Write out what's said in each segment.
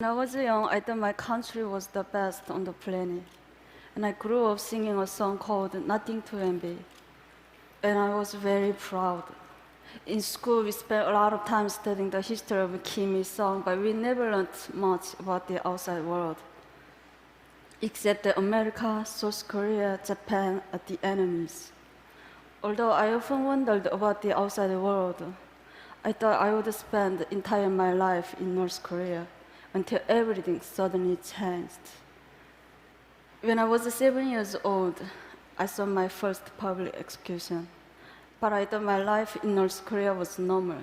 When I was young, I thought my country was the best on the planet. And I grew up singing a song called Nothing to Envy. And I was very proud. In school, we spent a lot of time studying the history of Kim Il-sung, but we never learned much about the outside world. Except that America, South Korea, Japan are the enemies. Although I often wondered about the outside world, I thought I would spend the entire my life in North Korea until everything suddenly changed. When I was 7 years old, I saw my first public execution. But I thought my life in North Korea was normal.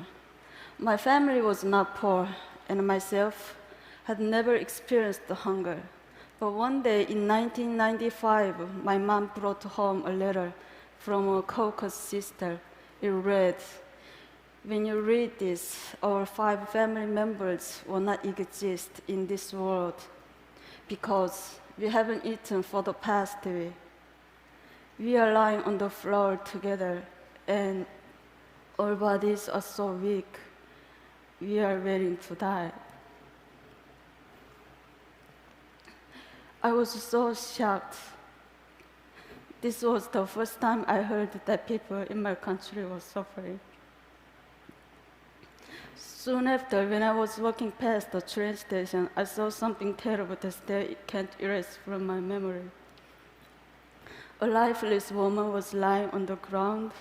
My family was not poor, and myself had never experienced hunger. But one day in 1995, my mom brought home a letter from a Caucasus sister. It read, "When you read this, our 5 family members will not exist in this world because we haven't eaten for the past week. We are lying on the floor together, and our bodies are so weak. We are waiting to die." I was so shocked. This was the first time I heard that people in my country were suffering. Soon after, when I was walking past the train station, I saw something terrible that I can't erase from my memory. A lifeless woman was lying on the ground,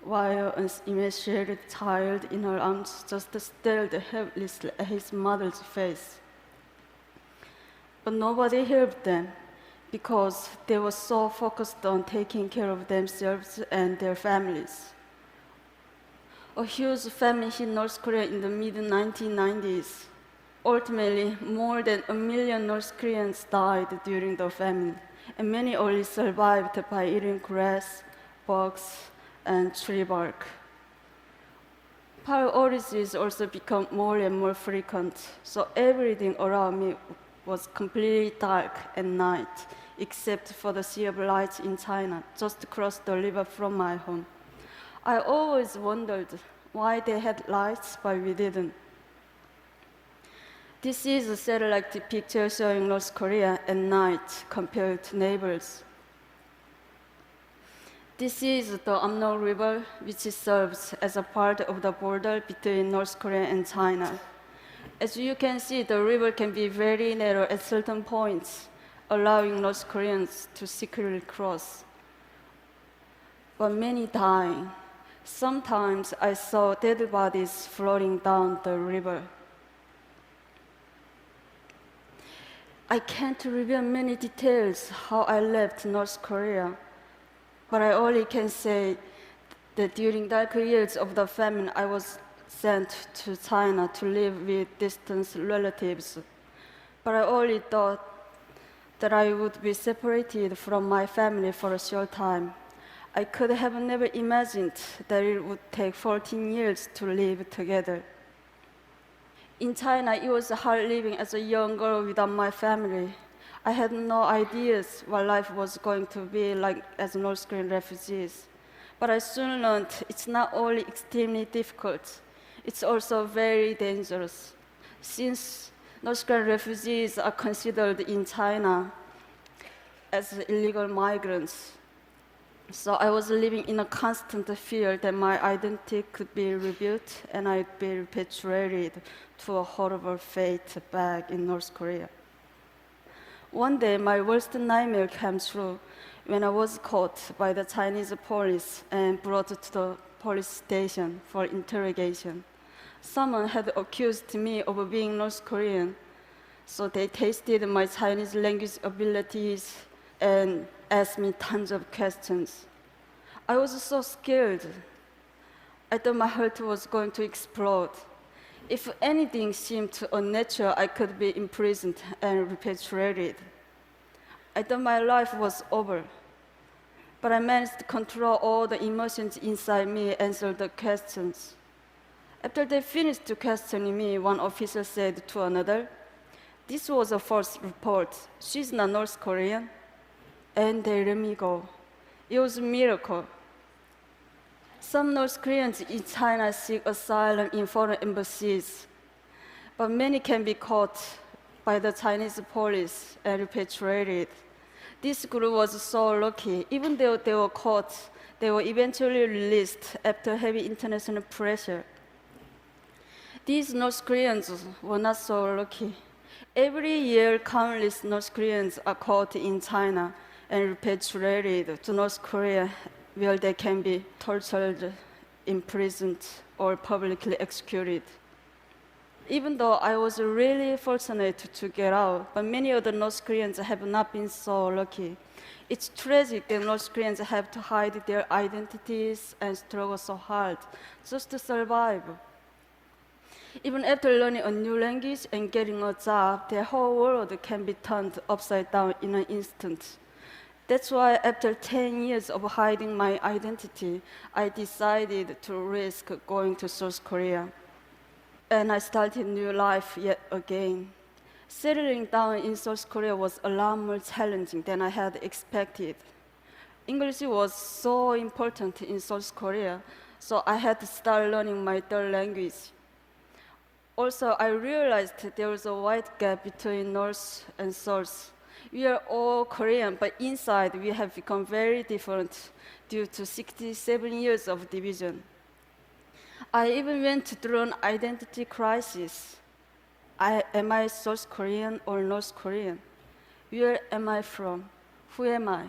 while an emaciated child in her arms just stared helplessly at his mother's face. But nobody helped them because they were so focused on taking care of themselves and their families. A huge famine hit North Korea in the mid-1990s. Ultimately, more than 1 million North Koreans died during the famine, and many only survived by eating grass, bugs, and tree bark. Power outages also become more and more frequent, so everything around me was completely dark at night, except for the sea of lights in China, just across the river from my home. I always wondered why they had lights, but we didn't. This is a satellite picture showing North Korea at night compared to neighbors. This is the Amno River, which serves as a part of the border between North Korea and China. As you can see, the river can be very narrow at certain points, allowing North Koreans to secretly cross. But many dying. Sometimes I saw dead bodies floating down the river. I can't reveal many details how I left North Korea, but I only can say that during darker years of the famine, I was sent to China to live with distant relatives. But I only thought that I would be separated from my family for a short time. I could have never imagined that it would take 14 years to live together. In China, it was hard living as a young girl without my family. I had no ideas what life was going to be like as North Korean refugees. But I soon learned it's not only extremely difficult, it's also very dangerous. Since North Korean refugees are considered in China as illegal migrants, so I was living in a constant fear that my identity could be revealed and I'd be repatriated to a horrible fate back in North Korea. One day, my worst nightmare came true when I was caught by the Chinese police and brought to the police station for interrogation. Someone had accused me of being North Korean, so they tested my Chinese language abilities and asked me tons of questions. I was so scared. I thought my heart was going to explode. If anything seemed unnatural, I could be imprisoned and repatriated. I thought my life was over. But I managed to control all the emotions inside me and answer the questions. After they finished questioning me, one officer said to another, "This was a false report. She's not North Korean." And they let me go. It was a miracle. Some North Koreans in China seek asylum in foreign embassies, but many can be caught by the Chinese police and repatriated. This group was so lucky. Even though they were caught, they were eventually released after heavy international pressure. These North Koreans were not so lucky. Every year, countless North Koreans are caught in China and repatriated to North Korea, where they can be tortured, imprisoned, or publicly executed. Even though I was really fortunate to get out, but many other North Koreans have not been so lucky. It's tragic that North Koreans have to hide their identities and struggle so hard just to survive. Even after learning a new language and getting a job, their whole world can be turned upside down in an instant. That's why after 10 years of hiding my identity, I decided to risk going to South Korea. And I started new life yet again. Settling down in South Korea was a lot more challenging than I had expected. English was so important in South Korea, so I had to start learning my third language. Also, I realized there was a wide gap between North and South. We are all Korean, but inside we have become very different due to 67 years of division. I even went through an identity crisis. Am I South Korean or North Korean? Where am I from? Who am I?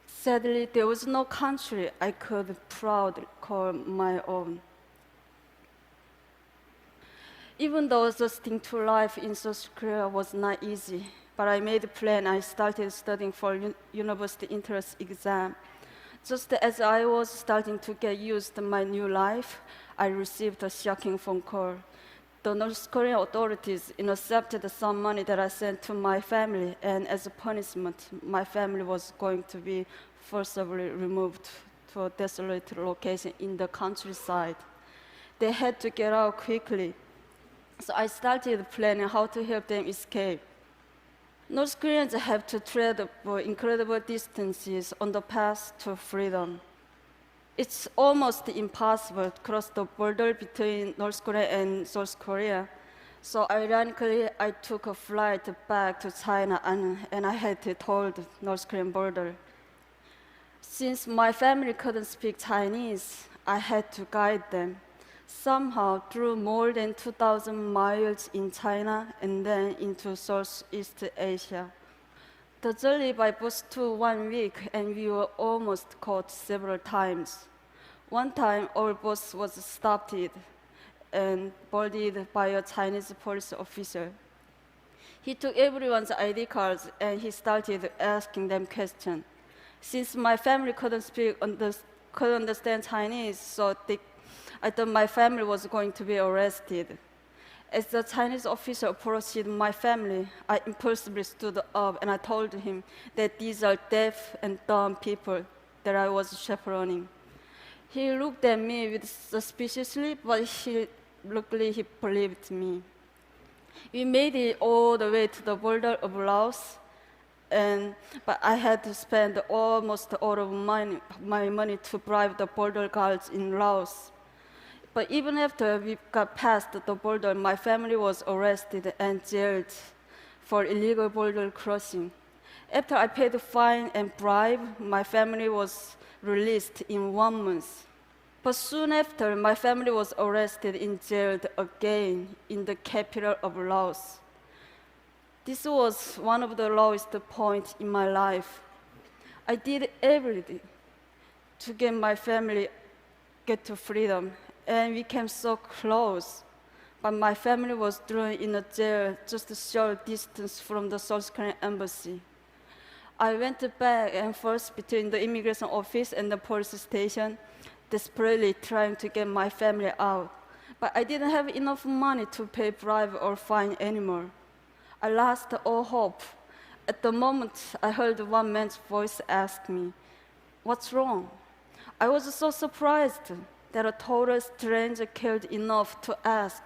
Sadly, there was no country I could proudly call my own. Even though adjusting to life in South Korea was not easy, but I made a plan. I started studying for university entrance exam. Just as I was starting to get used to my new life, I received a shocking phone call. The North Korean authorities intercepted some money that I sent to my family, and as a punishment, my family was going to be forcibly removed to a desolate location in the countryside. They had to get out quickly, so I started planning how to help them escape. North Koreans have to tread incredible distances on the path to freedom. It's almost impossible to cross the border between North Korea and South Korea. So ironically, I took a flight back to China and I had to told the North Korean border. Since my family couldn't speak Chinese, I had to guide them. Somehow through more than 2,000 miles in China and then into Southeast Asia. The journey by bus took 1 week and we were almost caught several times. One time our bus was stopped and boarded by a Chinese police officer. He took everyone's ID cards and he started asking them questions. Since my family couldn't understand Chinese, so I thought my family was going to be arrested. As the Chinese officer approached my family, I impulsively stood up and I told him that these are deaf and dumb people that I was chaperoning. He looked at me with suspiciously, but luckily he believed me. We made it all the way to the border of Laos, but I had to spend almost all of my money to bribe the border guards in Laos. But even after we got past the border, my family was arrested and jailed for illegal border crossing. After I paid the fine and bribe, my family was released in 1 month. But soon after, my family was arrested and jailed again in the capital of Laos. This was one of the lowest points in my life. I did everything to get my family to freedom, and we came so close. But my family was thrown in a jail just a short distance from the South Korean embassy. I went back and forth between the immigration office and the police station, desperately trying to get my family out. But I didn't have enough money to pay bribe or fine anymore. I lost all hope. At the moment, I heard one man's voice ask me, "What's wrong?" I was so surprised that a total stranger cared enough to ask.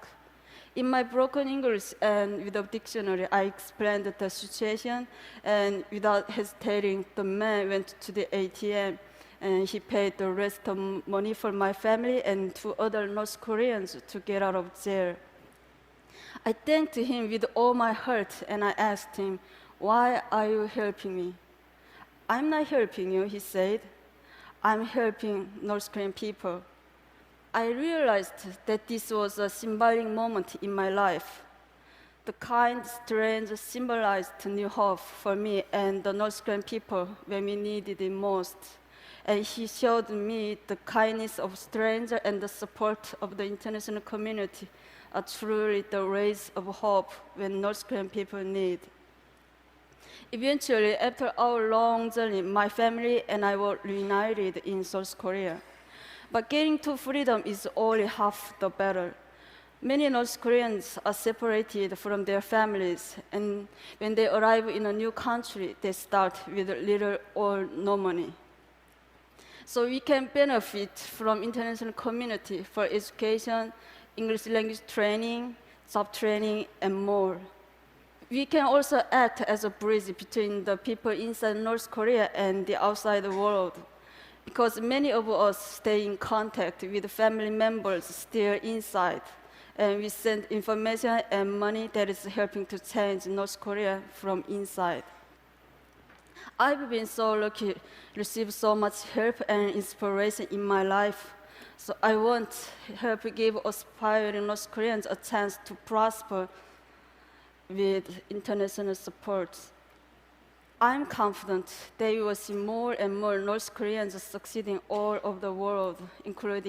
In my broken English and with a dictionary, I explained the situation, and without hesitating, the man went to the ATM and he paid the rest of money for my family and 2 other North Koreans to get out of jail. I thanked him with all my heart, and I asked him, "Why are you helping me?" "I'm not helping you," he said. "I'm helping North Korean people." I realized that this was a symbolic moment in my life. The kind strange symbolized new hope for me and the North Korean people when we needed it most. And he showed me the kindness of strangers and the support of the international community are truly the rays of hope when North Korean people need. Eventually, after our long journey, my family and I were reunited in South Korea. But getting to freedom is only half the battle. Many North Koreans are separated from their families, and when they arrive in a new country, they start with little or no money. So we can benefit from international community for education, English language training, job training, and more. We can also act as a bridge between the people inside North Korea and the outside world, because many of us stay in contact with family members still inside, and we send information and money that is helping to change North Korea from inside. I've been so lucky to receive so much help and inspiration in my life. So I want to help give aspiring North Koreans a chance to prosper with international support. I'm confident that we will see more and more North Koreans succeeding all over the world, including